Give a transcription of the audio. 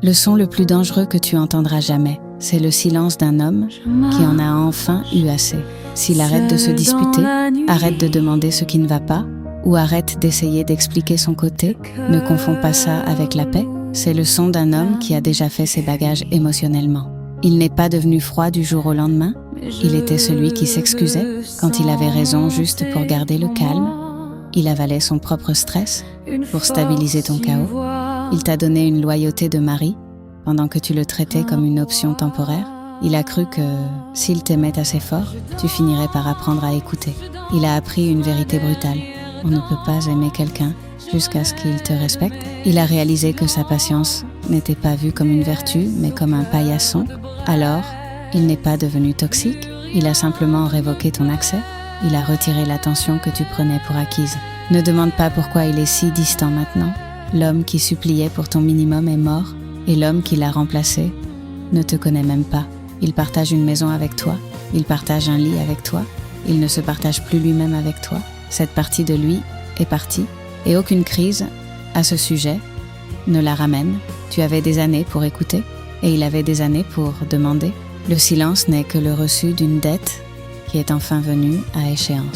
Le son le plus dangereux que tu entendras jamais, c'est le silence d'un homme qui en a enfin eu assez. S'il arrête de se disputer, arrête de demander ce qui ne va pas, ou arrête d'essayer d'expliquer son côté, ne confonds pas ça avec la paix. C'est le son d'un homme qui a déjà fait ses bagages émotionnellement. Il n'est pas devenu froid du jour au lendemain, il était celui qui s'excusait quand il avait raison juste pour garder le calme. Il avalait son propre stress pour stabiliser ton chaos. Il t'a donné une loyauté de mari pendant que tu le traitais comme une option temporaire. Il a cru que s'il t'aimait assez fort, tu finirais par apprendre à écouter. Il a appris une vérité brutale. On ne peut pas aimer quelqu'un jusqu'à ce qu'il te respecte. Il a réalisé que sa patience n'était pas vue comme une vertu, mais comme un paillasson. Alors, il n'est pas devenu toxique, il a simplement révoqué ton accès. Il a retiré l'attention que tu prenais pour acquise. Ne demande pas pourquoi il est si distant maintenant. L'homme qui suppliait pour ton minimum est mort, et l'homme qui l'a remplacé ne te connaît même pas. Il partage une maison avec toi, il partage un lit avec toi, il ne se partage plus lui-même avec toi. Cette partie de lui est partie, et aucune crise à ce sujet ne la ramène. Tu avais des années pour écouter, et il avait des années pour demander. Le silence n'est que le reçu d'une dette qui est enfin venue à échéance.